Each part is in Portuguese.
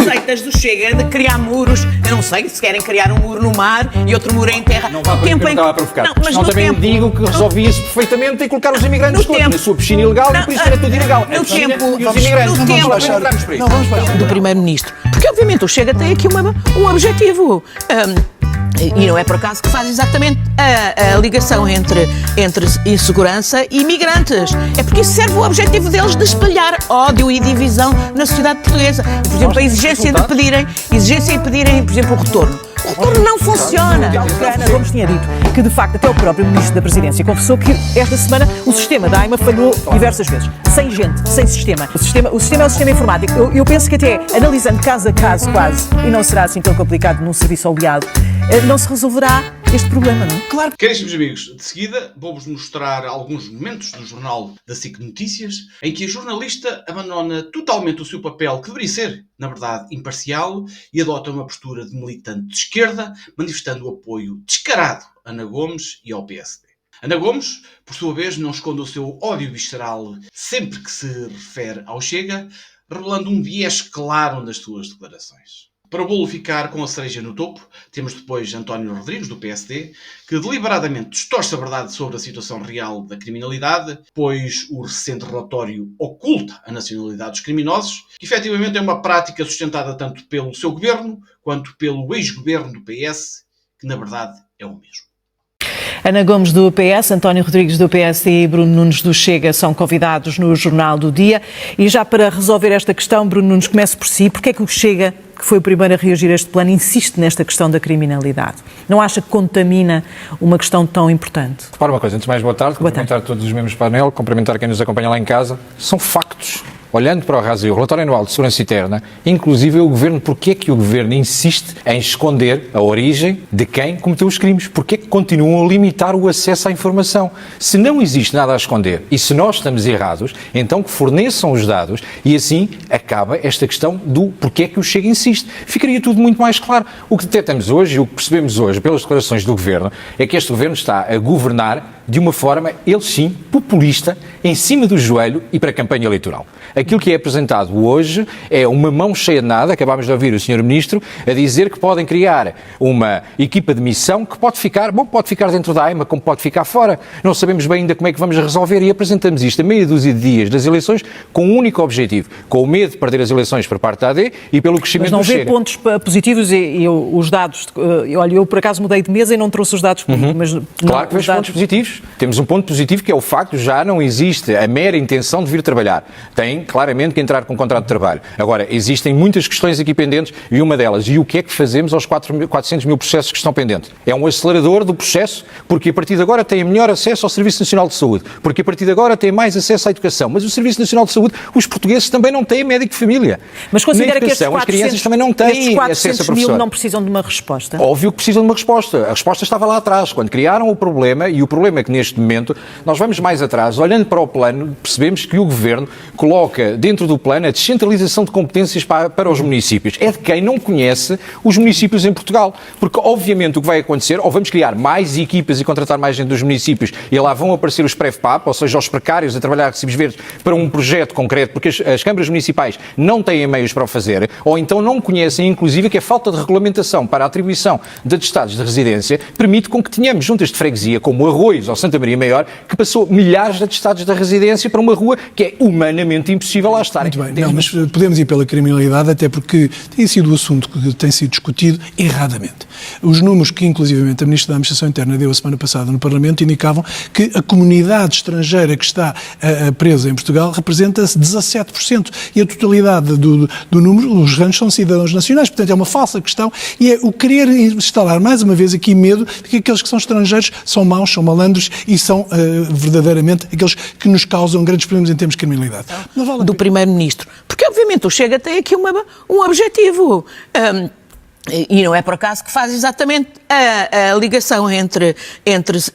receitas do Chega de criar muros. Eu não sei se querem criar um muro no mar e outro muro em terra. Não vá por tempo em que estava a provocar. Não, mas também digo que resolvia-se perfeitamente em colocar os imigrantes todos na sua piscina ilegal e por isso era tudo ilegal. No tempo e os imigrantes. Não vamos baixar do Primeiro-Ministro. Porque obviamente o Chega tem aqui um objetivo. E não é por acaso que faz exatamente a ligação entre insegurança e imigrantes. É porque isso serve o objetivo deles de espalhar ódio e divisão na sociedade portuguesa. Por exemplo, a exigência de pedirem, por exemplo, o retorno. O retorno não funciona. Ana Gomes tinha dito que, de facto, até o próprio Ministro da Presidência confessou que esta semana o sistema da AIMA falhou diversas vezes. Sem gente, sem sistema. O sistema é o sistema informático. Eu penso que até, analisando caso a caso quase, e não será assim tão complicado num serviço oleado, não se resolverá este problema, não é? Claro. Caríssimos amigos, de seguida vou-vos mostrar alguns momentos do jornal da SIC Notícias em que a jornalista abandona totalmente o seu papel, que deveria ser, na verdade, imparcial, e adota uma postura de militante de esquerda, manifestando o apoio descarado a Ana Gomes e ao PSD. Ana Gomes, por sua vez, não esconde o seu ódio visceral sempre que se refere ao Chega, revelando um viés claro nas suas declarações. Para o bolo ficar com a cereja no topo, temos depois António Rodrigues, do PSD, que deliberadamente distorce a verdade sobre a situação real da criminalidade, pois o recente relatório oculta a nacionalidade dos criminosos, que efetivamente é uma prática sustentada tanto pelo seu governo, quanto pelo ex-governo do PS, que na verdade é o mesmo. Ana Gomes do PS, António Rodrigues do PSD e Bruno Nunes do Chega são convidados no Jornal do Dia. E já para resolver esta questão, Bruno Nunes, comece por si. Porquê é que o Chega, que foi o primeiro a reagir a este plano, insiste nesta questão da criminalidade? Não acha que contamina uma questão tão importante? Repara uma coisa, antes de mais, boa tarde. Cumprimentar todos os membros do painel, cumprimentar quem nos acompanha lá em casa. São factos. Olhando para o RASI, o Relatório Anual de Segurança Interna, inclusive o Governo, porque é que o Governo insiste em esconder a origem de quem cometeu os crimes? Porque é que continuam a limitar o acesso à informação? Se não existe nada a esconder e se nós estamos errados, então que forneçam os dados e assim acaba esta questão do porque é que o Chega insiste. Ficaria tudo muito mais claro. O que detectamos hoje e o que percebemos hoje pelas declarações do Governo é que este Governo está a governar de uma forma, ele sim, populista, em cima do joelho e para a campanha eleitoral. Aquilo que é apresentado hoje é uma mão cheia de nada. Acabámos de ouvir o Sr. Ministro a dizer que podem criar uma equipa de missão que pode ficar dentro da AIMA, como pode ficar fora. Não sabemos bem ainda como é que vamos resolver e apresentamos isto a meia dúzia de dias das eleições com um único objetivo, com o medo de perder as eleições por parte da AD e pelo crescimento do Chega. Mas não vê pontos positivos e os dados... Olha, eu por acaso mudei de mesa e não trouxe os dados comigo, mas... Claro que vejo pontos positivos. Temos um ponto positivo que é o facto de já não existe a mera intenção de vir trabalhar. Tem claramente que entrar com um contrato de trabalho. Agora, existem muitas questões aqui pendentes e uma delas, e o que é que fazemos aos 400 mil processos que estão pendentes? É um acelerador do processo, porque a partir de agora têm melhor acesso ao Serviço Nacional de Saúde, porque a partir de agora têm mais acesso à educação, mas o Serviço Nacional de Saúde, os portugueses também não têm médico de família. Mas considera que estes 400, as crianças também não têm acesso a professor. Mil não precisam de uma resposta? Óbvio que precisam de uma resposta. A resposta estava lá atrás, quando criaram o problema, e o problema é que neste momento, nós vamos mais atrás, olhando para o plano, percebemos que o Governo coloca dentro do plano a descentralização de competências para os municípios. É de quem não conhece os municípios em Portugal. Porque, obviamente, o que vai acontecer, ou vamos criar mais equipas e contratar mais gente dos municípios, e lá vão aparecer os PREVPAP, ou seja, os precários a trabalhar recibos verdes para um projeto concreto, porque as câmaras municipais não têm meios para o fazer, ou então não conhecem, inclusive, que a falta de regulamentação para a atribuição de atestados de residência permite com que tenhamos juntas de freguesia, como Arroios ou Santa Maria Maior, que passou milhares de atestados de residência para uma rua que é humanamente impossível lá estar. Muito bem, não, mas podemos ir pela criminalidade, até porque tem sido o assunto que tem sido discutido erradamente. Os números que, inclusivamente, a Ministra da Administração Interna deu a semana passada no Parlamento indicavam que a comunidade estrangeira que está presa em Portugal representa 17%, e a totalidade do número, os ramos são cidadãos nacionais, portanto é uma falsa questão, e é o querer instalar mais uma vez aqui medo de que aqueles que são estrangeiros são maus, são malandros e são verdadeiramente aqueles que nos causam grandes problemas em termos de criminalidade. Do Primeiro-Ministro. Porque, obviamente, o Chega tem aqui um objetivo. e não é por acaso que faz exatamente a ligação entre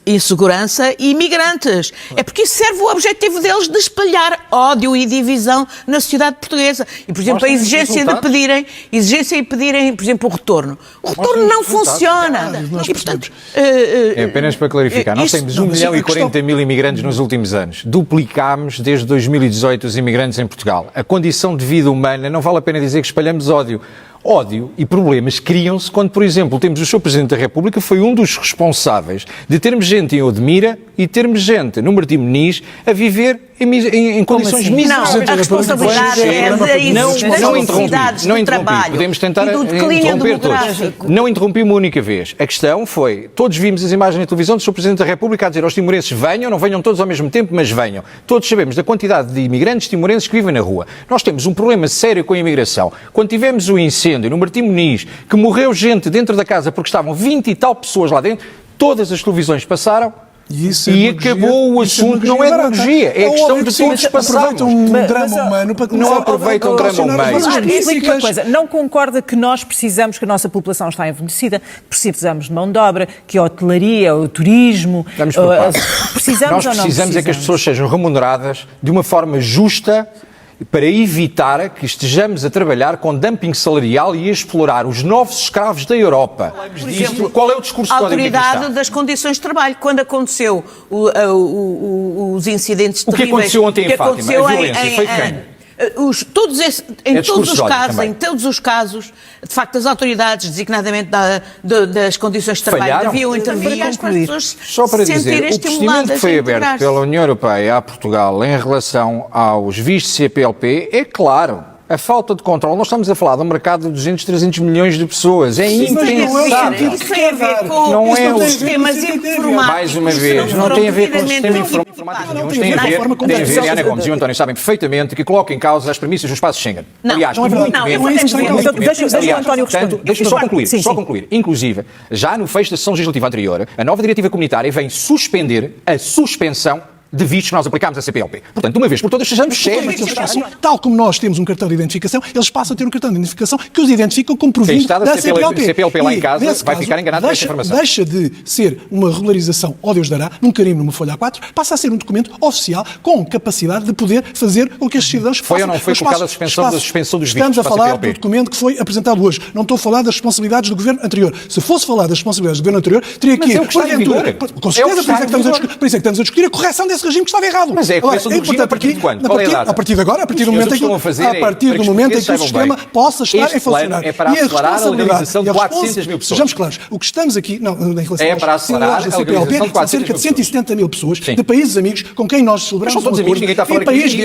insegurança e imigrantes. É porque isso serve o objetivo deles de espalhar ódio e divisão na sociedade portuguesa. E, por exemplo, a exigência de pedirem, por exemplo, o retorno. O retorno não funciona. E, portanto, é apenas para clarificar, nós temos 1.040.000 imigrantes nos últimos anos. Duplicámos desde 2018 os imigrantes em Portugal. A condição de vida humana, não vale a pena dizer que espalhamos ódio. Ódio e problemas criam-se quando, por exemplo, temos o Sr. Presidente da República, foi um dos responsáveis de termos gente em Odmira e termos gente no Martim Moniz a viver em condições miseráveis. Não, a responsabilidade Não interrompi. Podemos tentar interromper todos. Não interrompi uma única vez. A questão foi, todos vimos as imagens na televisão do Sr. Presidente da República a dizer aos timorenses venham, não venham todos ao mesmo tempo, mas venham. Todos sabemos da quantidade de imigrantes timorenses que vivem na rua. Nós temos um problema sério com a imigração. Quando tivemos o incêndio no Martim Moniz, que morreu gente dentro da casa porque estavam 20 e tal pessoas lá dentro, todas as televisões passaram e acabou o assunto. Não é demagogia, é questão de todos passarmos. Aproveitam um drama humano para começar não aproveitam um drama humano. Explique uma coisa, não concorda que nós precisamos, que a nossa população está envelhecida, precisamos de mão de obra, que a hotelaria, o turismo... Nós precisamos é que as pessoas sejam remuneradas de uma forma justa para evitar que estejamos a trabalhar com dumping salarial e a explorar os novos escravos da Europa. Por exemplo, qual é o discurso a autoridade das condições de trabalho? Quando aconteceu os incidentes terríveis... O que aconteceu ontem em Fátima? A violência foi quem? Em todos os casos, de facto, as autoridades, designadamente das condições de trabalho, deviam intervir para as pessoas só para dizer, o procedimento que foi aberto pela União Europeia a Portugal em relação aos vistos CPLP é claro. A falta de controle, nós estamos a falar de um mercado de 200, 300 milhões de pessoas. É impensável. Isso tem a ver com os sistemas informáticos. Mais uma vez, não tem a ver com o sistema informático nenhum. Tem a ver, Ana Gomes e o António sabem perfeitamente que coloca em causa as premissas do espaço Schengen. Aliás, deixa o António responder. Deixa-me só concluir. Inclusive, já no fecho da sessão legislativa anterior, a nova diretiva comunitária vem suspender a suspensão de vistos que nós aplicámos a CPLP. Portanto, de uma vez por todas, sejamos sérios. Tal como nós temos um cartão de identificação, eles passam a ter um cartão de identificação que os identificam como provindo da CPLP lá em casa vai ficar enganado nessa informação. Deixa de ser uma regularização, ó Deus dará, num carimbo numa folha A4, passa a ser um documento oficial com capacidade de poder fazer o que estes cidadãos façam. Foi ou não foi colocada a suspensão dos vistos? Estamos a falar do documento que foi apresentado hoje. Não estou a falar das responsabilidades do governo anterior. Se fosse falar das responsabilidades do governo anterior, teria que ir, com certeza, por isso é que estamos a discutir a correção desse regime que estava errado. Mas é a correção do regime a partir de quando? Qual é a data? A partir de agora, a partir do momento em que o sistema possa estar em funcionamento. É para acelerar a legalização de 400 mil pessoas. Sejamos claros, o que estamos aqui, em relação é para acelerar a legalização de 400 são cerca de 170 mil pessoas de países amigos com quem nós celebramos todos amigos, ninguém está a falar e países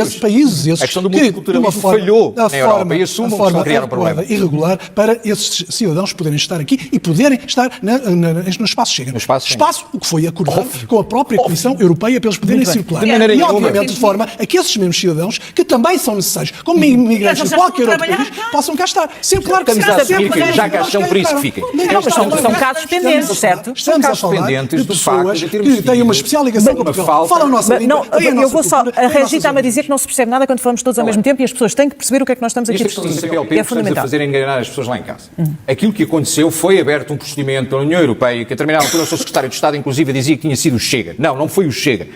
esses a questão do multiculturalismo falhou na Europa e assumam que estão a criar um problema irregular para esses cidadãos poderem estar aqui e poderem estar no espaço Schengen. Espaço o que foi acordado com a própria Comissão Europeia para eles poderem circular. E, obviamente, de forma a que esses mesmos cidadãos, que também são necessários, como imigrantes de qualquer outro país, possam cá estar. Sempre, claro que estamos a assumir que já cá estão, por isso que fiquem. São casos pendentes, certo? Estamos a falar de pessoas que têm uma especial ligação com Portugal. Falam a nossa língua. Eu vou só... A Regi está-me a dizer que não se percebe nada quando falamos todos ao mesmo tempo e as pessoas têm que perceber o que é que nós estamos aqui a discutir. É fundamental. A fazer enganar as pessoas lá em casa. Aquilo que aconteceu foi aberto um procedimento pela União Europeia, que a determinada altura o seu secretário de Estado, inclusive, dizia que tinha sido o Chega. Não foi o Chega.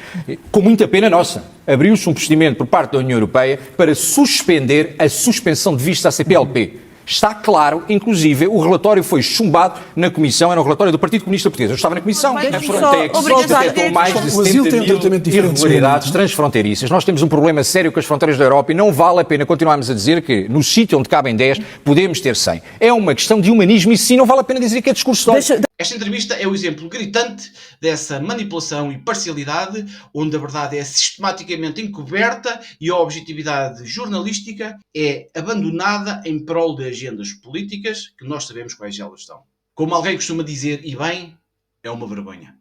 Com muita pena nossa. Abriu-se um procedimento por parte da União Europeia para suspender a suspensão de vistos à CPLP. Está claro, inclusive, o relatório foi chumbado na Comissão, era o relatório do Partido Comunista Português. Eu estava na Comissão, a Frontex detectou mais de 70 mil irregularidades transfronteiriças. Nós temos um problema sério com as fronteiras da Europa e não vale a pena continuarmos a dizer que no sítio onde cabem 10 podemos ter 100. É uma questão de humanismo e sim, não vale a pena dizer que é discurso de ódio. Esta entrevista é o exemplo gritante dessa manipulação e parcialidade, onde a verdade é sistematicamente encoberta e a objetividade jornalística é abandonada em prol de agendas políticas que nós sabemos quais elas são. Como alguém costuma dizer, e bem, é uma vergonha.